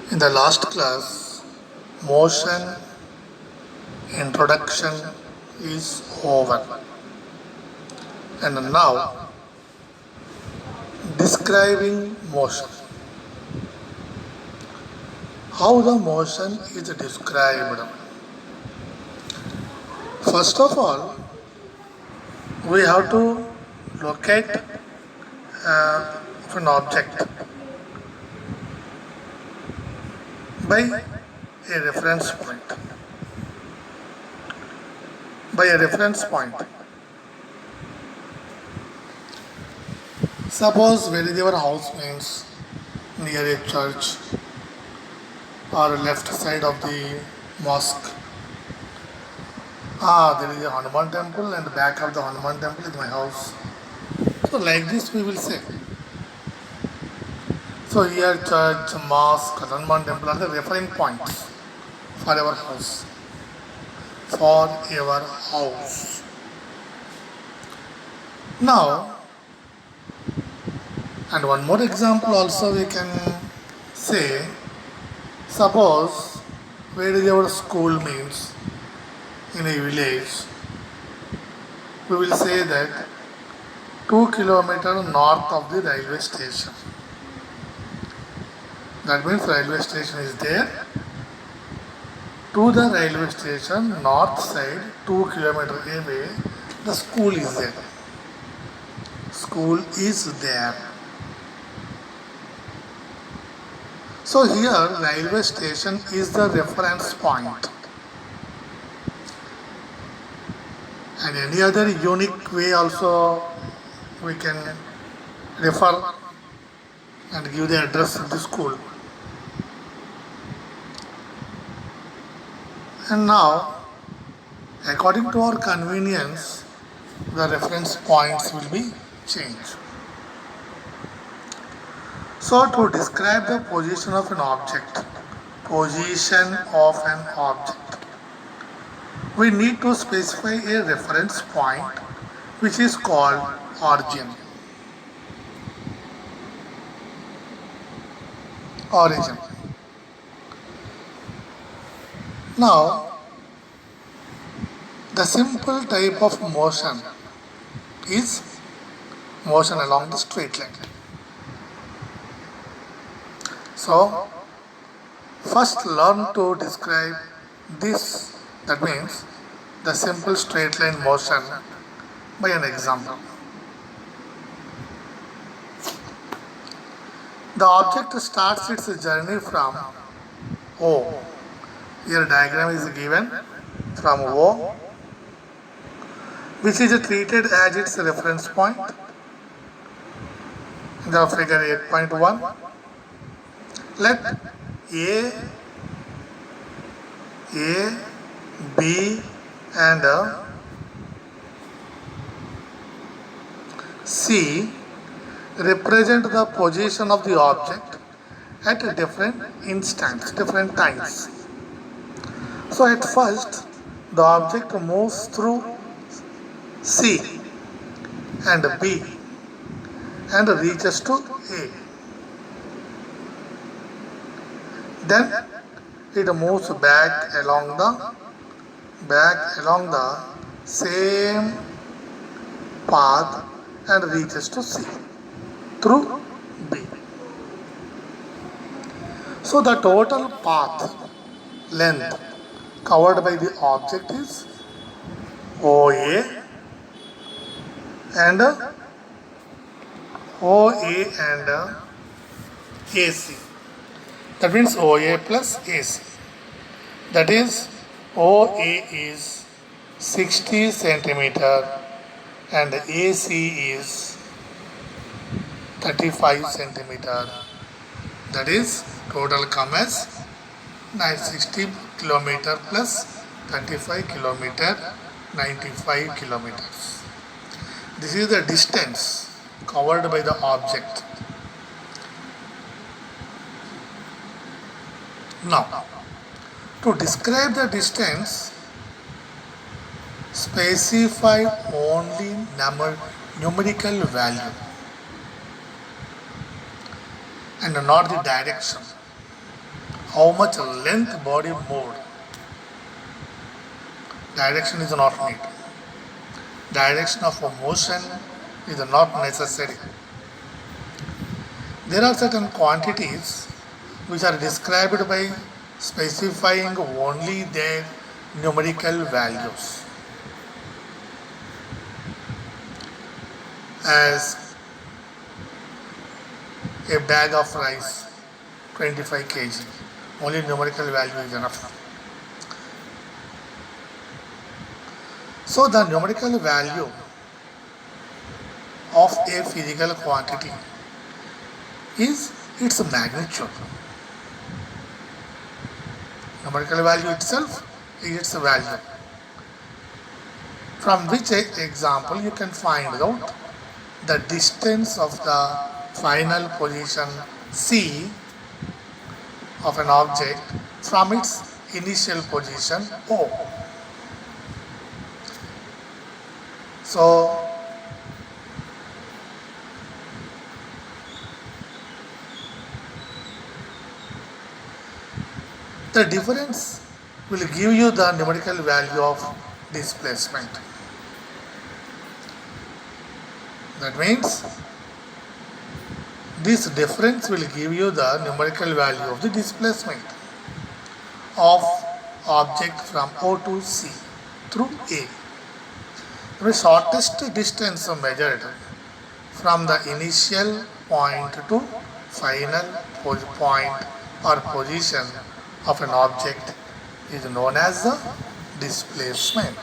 In the last class, motion introduction is over, and now describing motion. How the motion is described. First of all, we have to locate an object by a reference point. By a reference point. Suppose where is your house means near a church or left side of the mosque. There is a Hanuman temple and the back of the Hanuman temple is my house. So like this we will say. So here church, mosque, Hanuman temple are the referring points for our house. For our house. Now, and one more example also we can say, suppose where is our school means in a village, we will say that 2 kilometers north of the railway station. That means railway station is there. To the railway station, north side, 2 kilometers away, the school is there. School is there. So here, railway station is the reference point. And any other unique way also we can refer and give the address of the school. And now, according to our convenience, the reference points will be changed. So, to describe the position of an object, we need to specify a reference point which is called origin. Origin. Now, the simple type of motion is motion along the straight line. So, first learn to describe this, that means the simple straight line motion by an example. The object starts its journey from O. Here diagram is given from O, which is treated as its reference point. The figure 8.1. Let A, B and C represent the position of the object at different instants, different times. So at first, the object moves through C and B and reaches to A. Then it moves back along the same path and reaches to C through B. So the total path length covered by the object is OA and AC. That means OA plus AC. That is OA is 60 centimeter and AC is 35 centimeter. That is total come as 960 kilometer plus 35 kilometer, 95 kilometers. This is the distance covered by the object. Now, to describe the distance, specify only numerical value and not the direction. how much length body moved. Direction is not need. Direction of a motion is not necessary. There are certain quantities which are described by specifying only their numerical values. As a bag of rice, 25 kg, only numerical value is enough. So the numerical value of a physical quantity is its magnitude. Numerical value itself is its value. From which example you can find out the distance of the final position C of an object from its initial position O. So the difference will give you the numerical value of displacement. That means this difference will give you the numerical value of the displacement of object from O to C through A. The shortest distance measured from the initial point to final point or position of an object is known as the displacement.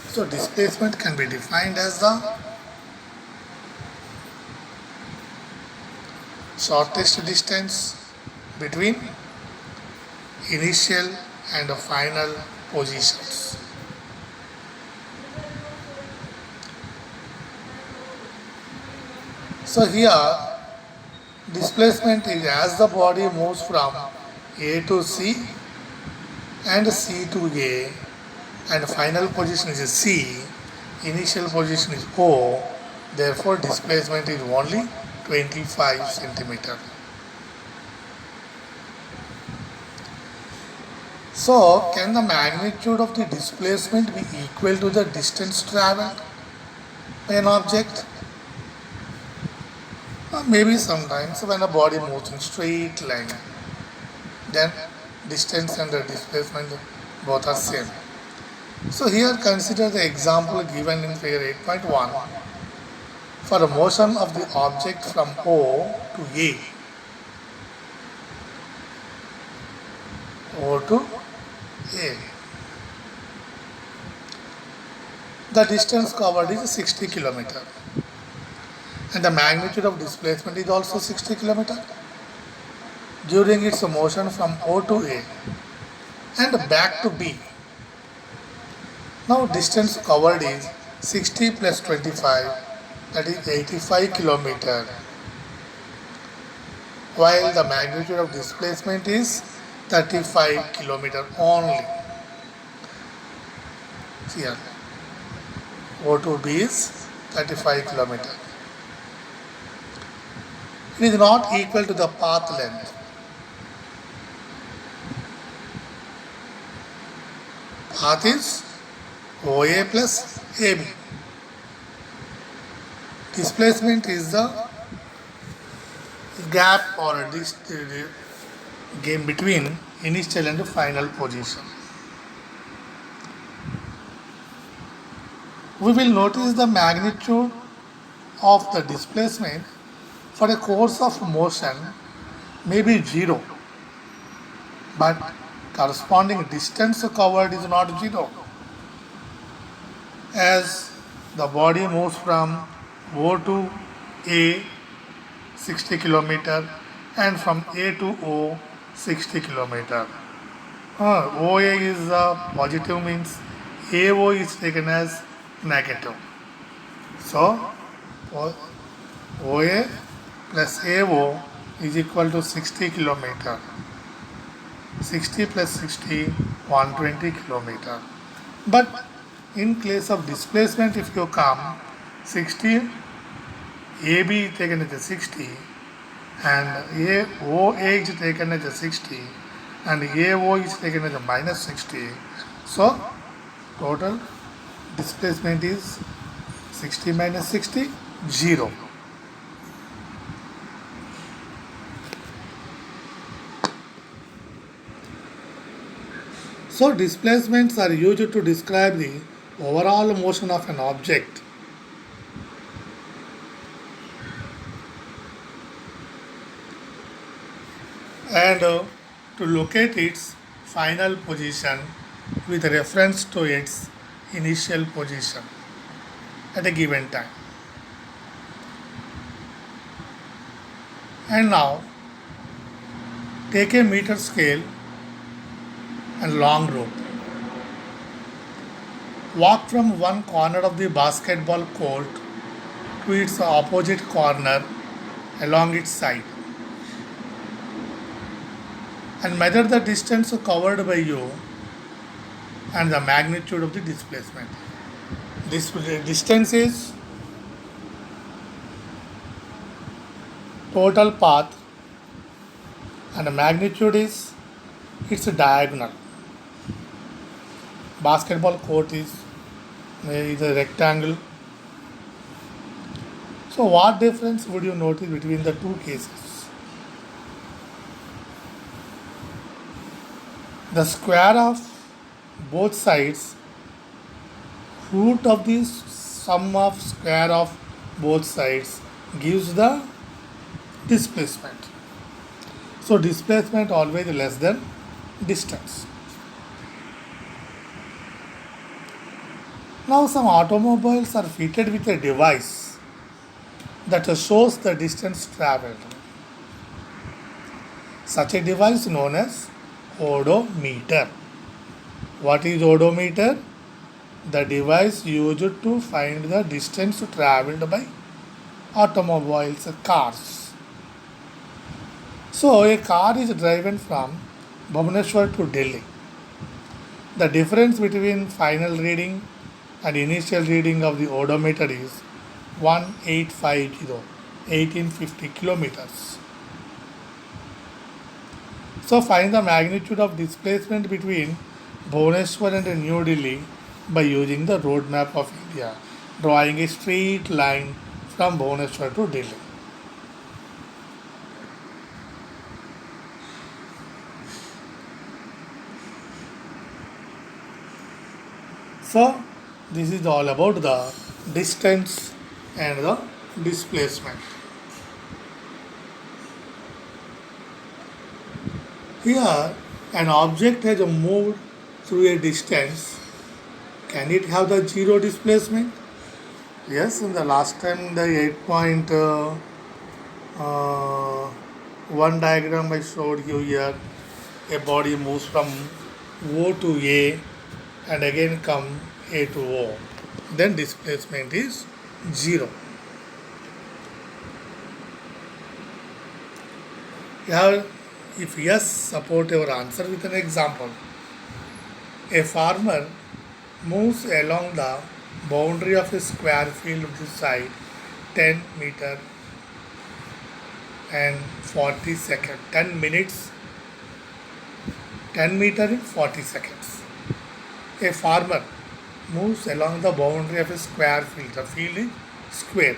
So displacement can be defined as the shortest distance between initial and final positions. So here displacement is as the body moves from A to C and C to A, and final position is C, initial position is O, therefore displacement is only 25 centimeter. So can the magnitude of the displacement be equal to the distance travelled by an object? Maybe sometimes when a body moves in straight line, then distance and the displacement both are same. So here consider the example given in figure 8.1 for a motion of the object from O to A. O to A. The distance covered is 60 km. And the magnitude of displacement is also 60 km during its motion from O to A and back to B. Now distance covered is 60 plus 25, that is 85 km, while the magnitude of displacement is 35 km only. Here, O to B is 35 km. It is not equal to the path length. Path is OA plus AB. Displacement is the gap or game between initial and final position. We will notice the magnitude of the displacement for a course of motion may be 0, but corresponding distance covered is not 0. As the body moves from O to A 60 km and from A to O 60 km. OA is positive, means AO is taken as negative. So OA plus AO is equal to 60 km. 60 plus 60, 120 km. But in case of displacement, if you come 60, AB taken as a 60 and OA is taken as a 60, and AO is taken as a minus 60. So total displacement is 60 minus 60, 0. So displacements are used to describe the overall motion of an object. And to locate its final position with reference to its initial position at a given time. And now take a meter scale and long rope. Walk from one corner of the basketball court to its opposite corner along its side and measure the distance covered by you and the magnitude of the displacement. This distance is total path and the magnitude is its diagonal. Basketball court is a rectangle. So what difference would you notice between the two cases? The square of both sides, root of the sum of square of both sides gives the displacement. So displacement always less than distance. Now some automobiles are fitted with a device that shows the distance travelled. Such a device known as odometer. What is odometer? The device used to find the distance travelled by automobiles, cars. So a car is driven from Bhubaneswar to Delhi. The difference between final reading and initial reading of the odometer is 1850 kilometers. So find the magnitude of displacement between Bhubaneswar and New Delhi by using the road map of India, drawing a straight line from Bhubaneswar to Delhi. So this is all about the distance and the displacement. Here, an object has moved through a distance. Can it have the zero displacement? Yes, in the last time the 8.1 diagram I showed you here, a body moves from O to A and again come A to O. Then displacement is 0. Here, if yes, support your answer with an example. A farmer moves along the boundary of a square field to side 10 meter and 40 seconds, 10 minutes, 10 meter in 40 seconds. A farmer moves along the boundary of a square field. The field is square.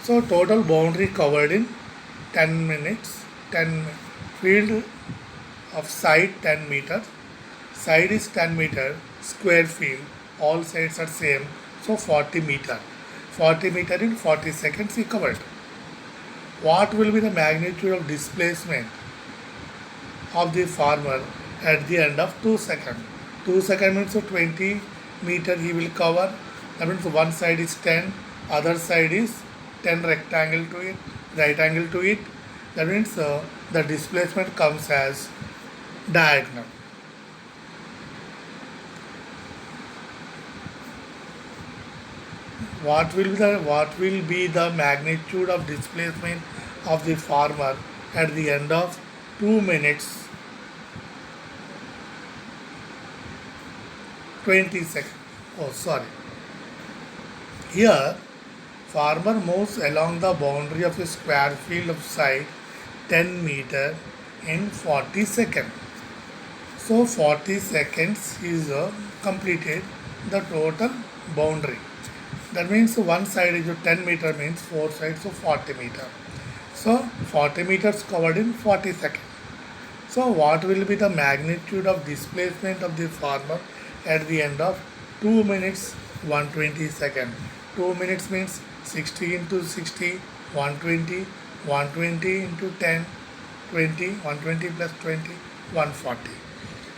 So total boundary covered in 10 minutes, 10 field of side 10 meter, side is 10 meter, square field, all sides are same, so 40 meter. 40 meter in 40 seconds he covered. What will be the magnitude of displacement of the farmer at the end of 2 seconds? 2 seconds means 20 meter he will cover. That means one side is 10, other side is 10 rectangle to it, right angle to it. That means the displacement comes as diagonal. What will be the magnitude of displacement of the farmer at the end of 2 minutes 20 seconds? Oh, sorry. Here, farmer moves along the boundary of a square field of side 10 meter in 40 seconds. So 40 seconds is completed the total boundary. That means one side is 10 meter means four sides so 40 meter. So 40 meters covered in 40 seconds. So what will be the magnitude of displacement of the farmer at the end of 2 minutes 120 seconds? 2 minutes means 60 into 60, 120, 120 into 10, 20, 120 plus 20, 140.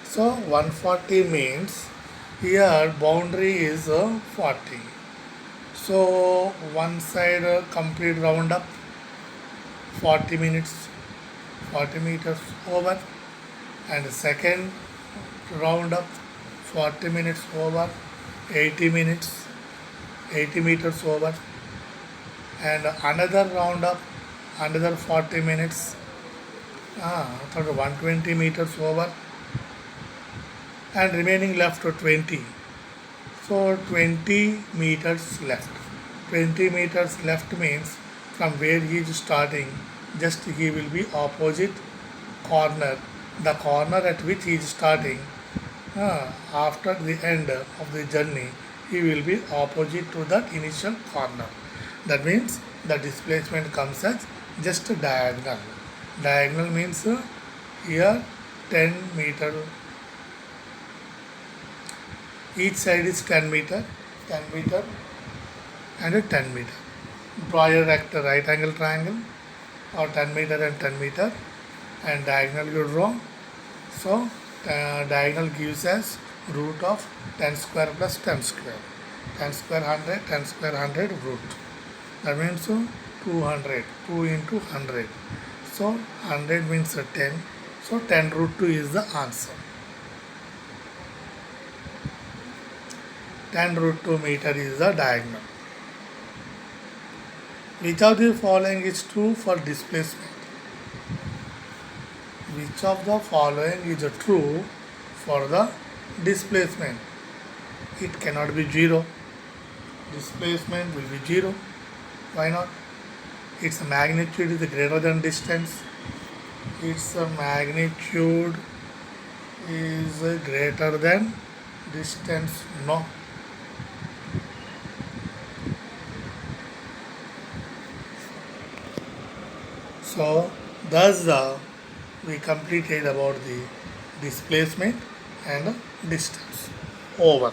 So 140 means here boundary is 40. So one side complete round up 40 minutes 40 meters over, and second round up 40 minutes over 80 minutes 80 meters over, and another round up another 40 minutes 120 meters over, and remaining left 20. So 20 meters left. 20 meters left means from where he is starting, just he will be opposite corner. The corner at which he is starting, after the end of the journey, he will be opposite to that initial corner. That means the displacement comes as just diagonal. Diagonal means here 10 meter. Each side is 10 meter, 10 meter and a 10 meter. Draw a right angle triangle or 10 meter and 10 meter, and diagonal you draw. So diagonal gives us root of 10 square plus 10 square. 10 square 100, 10 square 100 root. That means 200, 2 into 100. So 100 means 10. So 10 root 2 is the answer. 10 root 2 meter is the diagonal. Which of the following is true for displacement? Which of the following is true for the displacement? It cannot be 0. Displacement will be 0. Why not? Its magnitude is greater than distance. Its magnitude is greater than distance. No. So thus we completed about the displacement and distance. Over.